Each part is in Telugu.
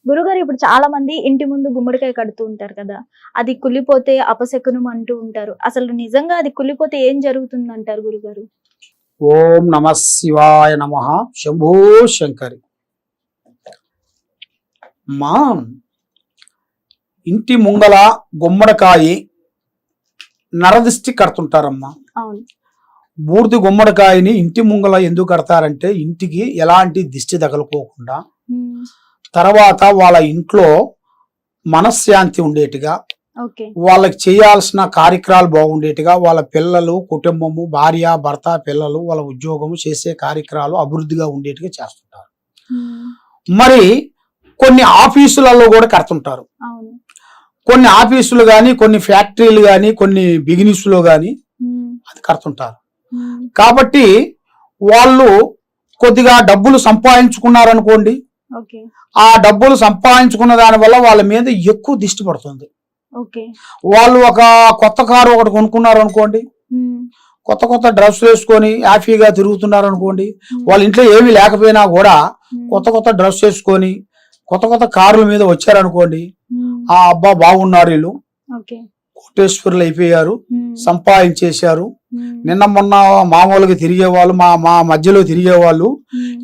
గురుగారు ఇప్పుడు చాలా మంది ఇంటి ముందు గుమ్మడికాయ కడుతూ ఉంటారు కదా, అది కుళ్ళిపోతే అపశకునం అంటూ ఉంటారు. అసలు నిజంగా అది కుళ్ళిపోతే ఏం జరుగుతుంది అంటారు గురుగారు? ఓం నమ శివాయ నమ. శంభో శంకరి. మా ఇంటి ముంగల గుమ్మడికాయ నరదిష్టి కడుతుంటారమ్మా. అవును. బూర్ది గుమ్మడికాయని ఇంటి ముంగల ఎందుకు కడతారంటే ఇంటికి ఎలాంటి దిష్టి తగలుకోకుండా, తర్వాత వాళ్ళ ఇంట్లో మనశ్శాంతి ఉండేట్టుగా, వాళ్ళకి చేయాల్సిన కార్యక్రమాలు బాగుండేట్టుగా, వాళ్ళ పిల్లలు, కుటుంబము, భార్య భర్త, పిల్లలు, వాళ్ళ ఉద్యోగము, చేసే కార్యక్రమాలు అభివృద్ధిగా ఉండేట్టుగా చేస్తుంటారు. మరి కొన్ని ఆఫీసులలో కూడా కడుతుంటారు. కొన్ని ఆఫీసులు కానీ, కొన్ని ఫ్యాక్టరీలు కానీ, కొన్ని బిజినెస్లో కానీ అది కడుతుంటారు. కాబట్టి వాళ్ళు కొద్దిగా డబ్బులు సంపాదించుకున్నారనుకోండి, ఆ డబ్బులు సంపాదించుకున్న దాని వల్ల వాళ్ళ మీద ఎక్కువ దిష్టి పడుతుంది. వాళ్ళు ఒక కొత్త కారు ఒకటి కొనుక్కున్నారు అనుకోండి, కొత్త కొత్త డ్రెస్ వేసుకొని హ్యాపీగా తిరుగుతున్నారు అనుకోండి, వాళ్ళ ఇంట్లో ఏమీ లేకపోయినా కూడా కొత్త కొత్త డ్రెస్ వేసుకొని కొత్త కొత్త కార్ల మీద వచ్చారనుకోండి, ఆ అబ్బా బాగున్నారు, వీళ్ళు కోటేశ్వరులు అయిపోయారు, సంపాదించేశారు, నిన్న మొన్న మామూలుగా తిరిగేవాళ్ళు, మా మధ్యలో తిరిగేవాళ్ళు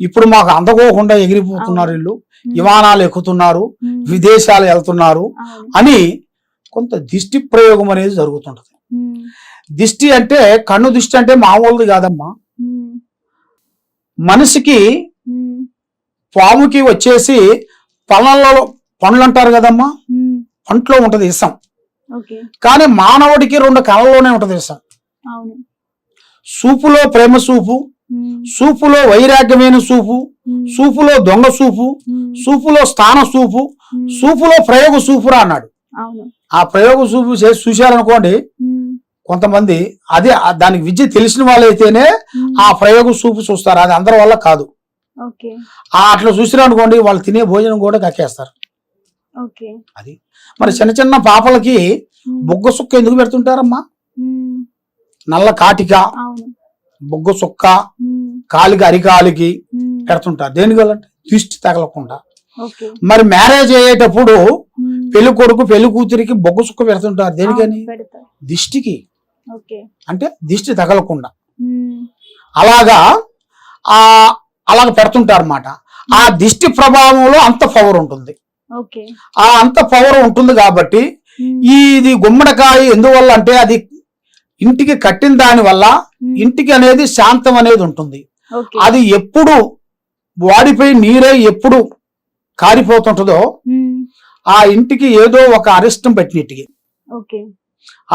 ఇప్పుడు మాకు అందకోకుండా ఎగిరిపోతున్నారు, వీళ్ళు విమానాలు ఎక్కుతున్నారు, విదేశాలు వెళ్తున్నారు అని కొంత దిష్టి ప్రయోగం అనేది జరుగుతుంటది. దిష్టి అంటే కన్ను దిష్టి అంటే మామూలుది కాదమ్మా. మనిషికి పాముకి వచ్చేసి పండ్లు అంటారు కదమ్మా, పంట్లో ఉంటది విషం. కానీ మానవుడికి 2 కళ్ళలోనే ఉంటది విషం. సూపులో ప్రేమ సూపు, సూపులో వైరాగ్యమైన సూపు, సూపులో దొంగ సూపు, సూపులో స్థాన సూపు, సూపులో ప్రయోగ సూపురా అన్నాడు. ఆ ప్రయోగ సూపు చేసి చూశారనుకోండి కొంతమంది, అదే దానికి విద్య తెలిసిన వాళ్ళైతేనే ఆ ప్రయోగ సూపు చూస్తారు, అది అందరి వల్ల కాదు. అట్లా చూసిరనుకోండి వాళ్ళు తినే భోజనం కూడా కక్కేస్తారు. అది మరి చిన్న చిన్న పాపలకి బొగ్గ సుక్క ఎందుకు పెడుతుంటారమ్మా? నల్ల కాటిక, బొగ్గ సుక్క కాలికి అరికాలికి పెడుతుంటారు. దేనికల్లంటే దిష్టి తగలకుండా. మరి మ్యారేజ్ అయ్యేటప్పుడు పెళ్లి కొడుకు పెళ్లి కూతురికి బొగ్గ సుక్క పెడుతుంటారు. దేనికని? దిష్టికి, అంటే దిష్టి తగలకుండా. అలాగా పెడుతుంటారు అన్నమాట. ఆ దిష్టి ప్రభావంలో అంత పవర్ ఉంటుంది. అంత పవర్ ఉంటుంది కాబట్టి ఇది గుమ్మడికాయ ఎందువల్ల అంటే అది ఇంటికి కట్టిన దాని వల్ల ఇంటికి అనేది శాంతం అనేది ఉంటుంది. అది ఎప్పుడు వాడిపోయి నీరే ఎప్పుడు కారిపోతుంటుందో ఆ ఇంటికి ఏదో ఒక అరిష్టం పెట్టినట్టుగా,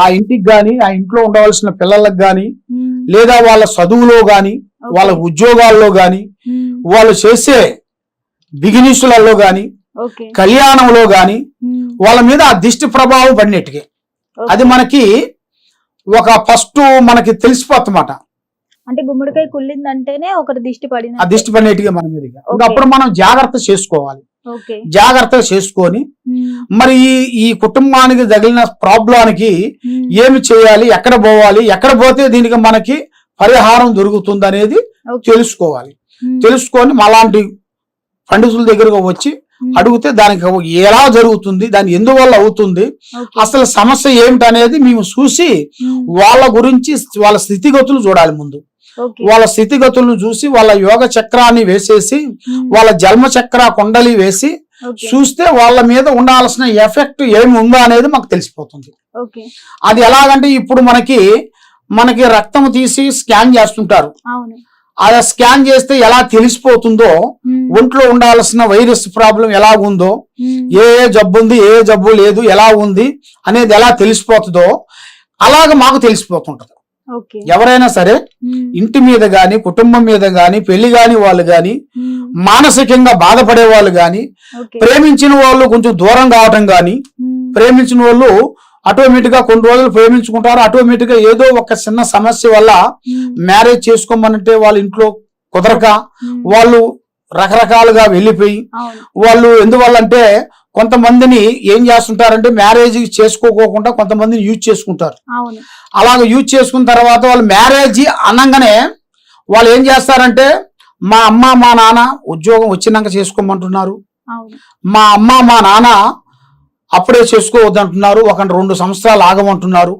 ఆ ఇంటికి గాని, ఆ ఇంట్లో ఉండవలసిన పిల్లలకు గాని, లేదా వాళ్ళ చదువులో గాని, వాళ్ళ ఉద్యోగాల్లో గాని, వాళ్ళు చేసే బిజినెస్లలో గాని, కళ్యాణంలో గాని వాళ్ళ మీద ఆ దిష్టి ప్రభావం పడినట్టుగా అది మనకి ఒక ఫస్ట్ మనకి తెలిసిపోతుందన్నమాట. అంటే గుమ్మడికాయ కుళ్ళిందంటేనే ఒకటి దిష్టి పడిన, ఆ దిష్టి పడినట్టుగా మన మీదగా. అప్పుడు మనం జాగ్రత్త చేసుకోవాలి. జాగ్రత్తగా చేసుకొని మరి ఈ కుటుంబానికి తగిలిన ప్రాబ్లానికి ఏమి చేయాలి, ఎక్కడ పోవాలి, ఎక్కడ పోతే దీనికి మనకి పరిహారం దొరుకుతుంది అనేది తెలుసుకోవాలి. తెలుసుకొని అలాంటి పండితుల దగ్గరకు వచ్చి అడిగితే దానికి ఎలా జరుగుతుంది, దాని ఎందువల్ల అవుతుంది, అసలు సమస్య ఏమిటి అనేది మేము చూసి వాళ్ళ గురించి వాళ్ళ స్థితిగతులు చూడాలి. ముందు వాళ్ళ స్థితిగతులను చూసి వాళ్ళ యోగ చక్రాన్ని వేసేసి వాళ్ళ జన్మ చక్ర కుండలి వేసి చూస్తే వాళ్ళ మీద ఉండాల్సిన ఎఫెక్ట్ ఏమి ఉందో అనేది మాకు తెలిసిపోతుంది. అది ఎలాగంటే ఇప్పుడు మనకి రక్తం తీసి స్కాన్ చేస్తుంటారు. అలా స్కాన్ చేస్తే ఎలా తెలిసిపోతుందో ఒంట్లో ఉండాల్సిన వైరస్ ప్రాబ్లం ఎలా ఉందో, ఏ జబ్బు ఉంది, ఏ జబ్బు లేదు, ఎలా ఉంది అనేది ఎలా తెలిసిపోతుందో అలాగ మాకు తెలిసిపోతుంటది. ఎవరైనా సరే ఇంటి మీద గాని, కుటుంబం మీద గాని, పెళ్లి గాని వాళ్ళు గాని, మానసికంగా బాధపడే వాళ్ళు గాని, ప్రేమించిన వాళ్ళు కొంచెం దూరం కావటం గాని, ప్రేమించిన వాళ్ళు ఆటోమేటిక్ గా కొన్ని రోజులు ప్రేమించుకుంటారు, ఆటోమేటిక్ గా ఏదో ఒక చిన్న సమస్య వల్ల మ్యారేజ్ చేసుకోమనంటే వాళ్ళ ఇంట్లో కుదరక వాళ్ళు రకరకాలుగా వెళ్ళిపోయి వాళ్ళు ఎందువల్ల అంటే కొంతమందిని ఏం చేస్తుంటారంటే మ్యారేజ్ చేసుకోకుండా కొంతమందిని యూజ్ చేసుకుంటారు. అలాగ యూజ్ చేసుకున్న తర్వాత వాళ్ళు మ్యారేజ్ అనగానే వాళ్ళు ఏం చేస్తారంటే మా అమ్మ మా నాన్న ఉద్యోగం వచ్చినాక చేసుకోమంటున్నారు, అవును. మా అమ్మ మా నాన్న అప్పుడే చేసుకోవద్దంటున్నారు, 1-2 సంవత్సరాలు ఆగమంటున్నారు,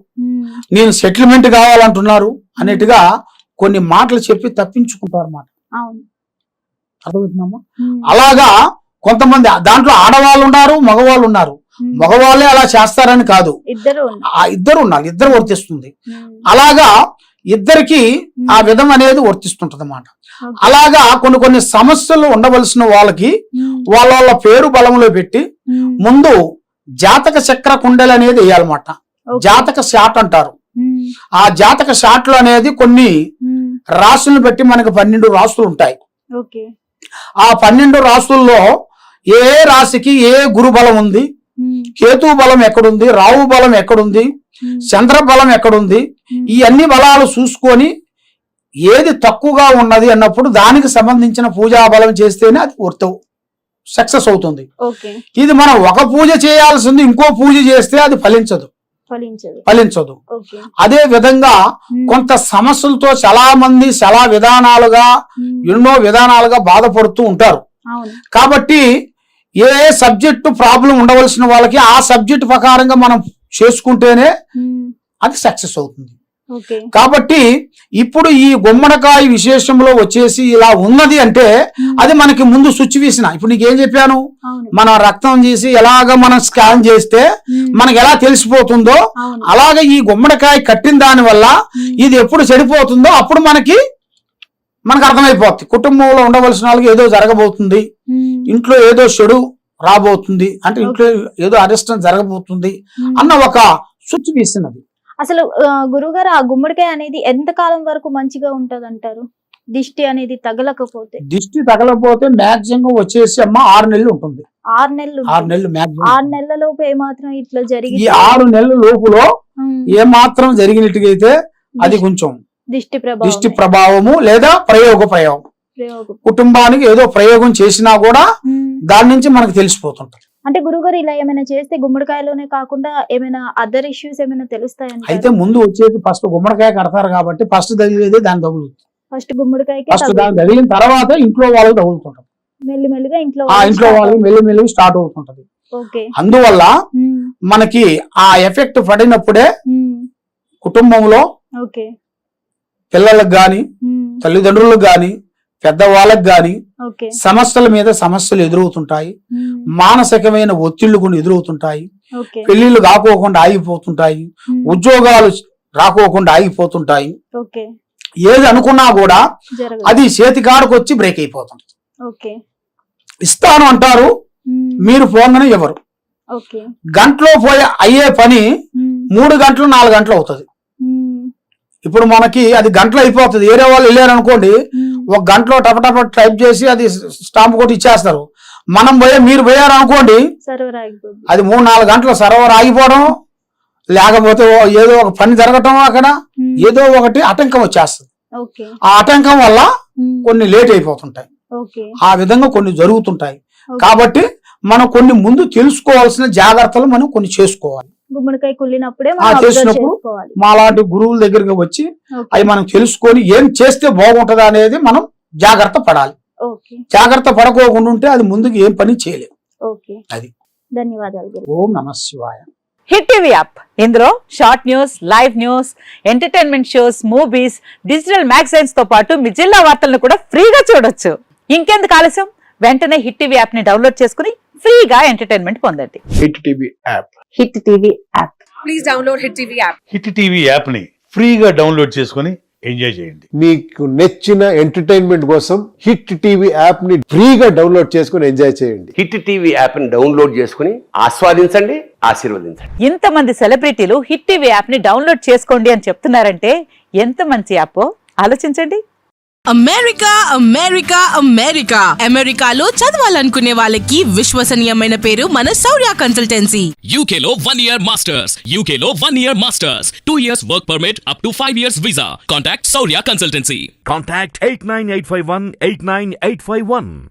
నేను సెటిల్మెంట్ కావాలంటున్నారు అన్నట్టుగా కొన్ని మాటలు చెప్పి తప్పించుకుంటారు అన్నమాట. అవును. అర్థమవుతుందమ్మా? అలాగా కొంతమంది దాంట్లో ఆడవాళ్ళు ఉన్నారు, మగవాళ్ళు ఉన్నారు. మగవాళ్ళే అలా చేస్తారని కాదు, ఇద్దరు ఉన్నారు, ఇద్దరు వర్తిస్తుంది. అలాగా ఇద్దరికి ఆ విధం అనేది వర్తిస్తుంటది అన్నమాట. అలాగా కొన్ని సమస్యలు ఉండవలసిన వాళ్ళకి వాళ్ళ పేరు బలంలో పెట్టి ముందు జాతక చక్ర కుండలు అనేది వేయాలన్నమాట. జాతక షాట్ అంటారు. ఆ జాతక షాట్లు అనేది కొన్ని రాసులను బట్టి మనకి 12 రాసులు ఉంటాయి. ఆ 12 రాసుల్లో ఏ రాశికి ఏ గురు బలం ఉంది, కేతు బలం ఎక్కడుంది, రాహు బలం ఎక్కడుంది, చంద్ర బలం ఎక్కడుంది, ఈ అన్ని బలాలు చూసుకొని ఏది తక్కువగా ఉన్నది అన్నప్పుడు దానికి సంబంధించిన పూజా బలం చేస్తేనే అది సక్సెస్ అవుతుంది. ఇది మనం ఒక పూజ చేయాల్సింది ఇంకో పూజ చేస్తే అది ఫలించదు. అదే విధంగా కొంత సమస్యలతో చాలా మంది చాలా విధానాలుగా ఎన్నో విధానాలుగా బాధపడుతూ ఉంటారు. కాబట్టి ఏ సబ్జెక్టు ప్రాబ్లం ఉండవలసిన వాళ్ళకి ఆ సబ్జెక్టు ప్రకారంగా మనం చేసుకుంటేనే అది సక్సెస్ అవుతుంది. కాబట్టి ఇప్పుడు ఈ గుమ్మడికాయ విశేషంలో వచ్చేసి ఇలా ఉన్నది అంటే అది మనకి ముందు సిచ్యువేషన్. ఇప్పుడు నీకేం చెప్పాను, మన రక్తం తీసి ఎలాగ మనం స్కాన్ చేస్తే మనకి ఎలా తెలిసిపోతుందో అలాగే ఈ గుమ్మడికాయ కట్టిన దాని వల్ల ఇది ఎప్పుడు చెడిపోతుందో అప్పుడు మనకి అర్థమైపోతుంది. కుటుంబంలో ఉండవలసిన వాళ్ళకి ఏదో జరగబోతుంది, ఇంట్లో ఏదో చెడు రాబోతుంది, అంటే ఇంట్లో ఏదో అరిష్టం జరగబోతుంది అన్న ఒక సిచ్యువేషన్ అది. అసలు గురుగారు ఆ గుమ్మడికాయ అనేది ఎంత కాలం వరకు మంచిగా ఉంటది అంటారు? దిష్టి అనేది తగలకపోతే? దిష్టి తగలకపోతే మాక్సిమం వచ్చేసి అమ్మ 6 నెలలు ఉంటుంది. 6 నెలలు? 6 నెలలు మాక్సిమం. 6 నెలల లోపు ఏమాత్రం ఇట్లా జరిగి ఈ 6 నెలల లోపులో ఏమాత్రం జరిగినట్టుగైతే అది కొంచెం దిష్టి ప్రభావము లేదా ప్రయోగం కుటుంబానికి ఏదో ప్రయోగం చేసినా కూడా దాని నుంచి మనకు తెలిసిపోతుంటది. అంటే గురుగారు ఇలా ఏమైనా చేస్తే గుమ్మడికాయలోనే కాకుండా ఏమైనా అదర్ ఇష్యూస్ ఏమైనా తెలుస్తాయంటే? అయితే ముందు వచ్చేది ఫస్ట్ గుమ్మడికాయ కడతారు కాబట్టి ఫస్ట్ తగిలేది దాని తగులుతుంది. ఫస్ట్ గుమ్మడికాయకి దాని తగిలిన తర్వాత ఇంట్లో వాళ్ళకి తగులుతుంటది. మెల్లిమెల్లిగా ఇంట్లో వాళ్ళకి మెల్లిమెల్లిగా స్టార్ట్ అవుతుంటది. అందువల్ల మనకి ఆ ఎఫెక్ట్ పడినప్పుడే కుటుంబంలో పిల్లలకు గాని తల్లిదండ్రులకు గాని పెద్దవాళ్ళకి గాని సమస్యల మీద సమస్యలు ఎదురవుతుంటాయి, మానసికమైన ఒత్తిళ్లు కొన్ని ఎదురవుతుంటాయి, పెళ్లిళ్ళు కాకోకుండా ఆగిపోతుంటాయి, ఉద్యోగాలు రాకోకుండా ఆగిపోతుంటాయి. ఏది అనుకున్నా కూడా అది చేతికాడకు వచ్చి బ్రేక్ అయిపోతుంది. ఇస్తాను అంటారు, మీరు ఫోన్గానే ఎవరు గంటలో అయ్యే పని 3 గంటలు 4 గంటలు అవుతుంది. ఇప్పుడు మనకి అది గంటలు అయిపోతుంది. వేరే వాళ్ళు వెళ్ళారు అనుకోండి, 1 గంటలో టపటప టైప్ చేసి అది స్టాంప్ కొట్టి ఇచ్చేస్తారు. మీరు పోయారు అనుకోండి, అది 3-4 గంటలు సర్వర్ ఆగిపోవడం, లేకపోతే ఏదో ఒక పని జరగటం, అక్కడ ఏదో ఒకటి ఆటంకం వచ్చేస్తుంది. ఆ ఆటంకం వల్ల కొన్ని లేట్ అయిపోతుంటాయి. ఆ విధంగా కొన్ని జరుగుతుంటాయి. కాబట్టి మనం కొన్ని ముందు తెలుసుకోవాల్సిన జాగ్రత్తలు మనం కొన్ని చేసుకోవాలి. గుమ్మడికాయ కుళ్ళినప్పుడే చేసినప్పుడు మాలాంటి గురువుల దగ్గరికి వచ్చి అవి మనం తెలుసుకొని ఏం చేస్తే బాగుంటది అనేది మనం జాగ్రత్త పడాలి. జాగ్రత్త పడకోకుండా ఉంటే అది ముందుకు ఏం పని చేయలేము. అది. ధన్యవాదాలు. ఓం నమః శివాయ. హిట్ టీవీ యాప్, ఇందులో short news, live news, entertainment shows, movies, digital magazines తో పాటు మీ జిల్లా వార్తలను కూడా ఫ్రీగా చూడొచ్చు. ఇంకెందుకు ఆలస్యం, వెంటనే హిట్ టీవీ యాప్ ని డౌన్లోడ్ చేసుకుని ఫ్రీగా ఎంటర్టైన్మెంట్ పొందండి. Hit TV app. Hit TV app. Please download hit TV app. Hit TV app ని ఫ్రీగా డౌన్లోడ్ చేసుకుని ఎంజాయ్ చేయండి. మీకు నచ్చిన ఎంటర్టైన్మెంట్ కోసం హిట్ టీవీ యాప్ ని ఫ్రీగా డౌన్లోడ్ చేసుకుని ఎంజాయ్ చేయండి. హిట్ టీవీ యాప్ ని డౌన్లోడ్ చేసుకుని ఆస్వాదించండి, ఆశీర్వదించండి. ఇంతమంది సెలబ్రిటీలు హిట్ టీవీ యాప్ ని డౌన్లోడ్ చేసుకోండి అని చెప్తున్నారంటే ఎంత మంచి యాప్ ఆలోచించండి. అమెరికా అమెరికా అమెరికా అమెరికాలో చదవాలనుకునే వాళ్ళకి విశ్వసనీయమైన పేరు మన శౌర్య కన్సల్టెన్సీ. UK లో 1 year masters. UK లో 1 year masters. 2 years work permit up to 5 years visa. Contact Saurya Consultancy. Contact 89851 89851.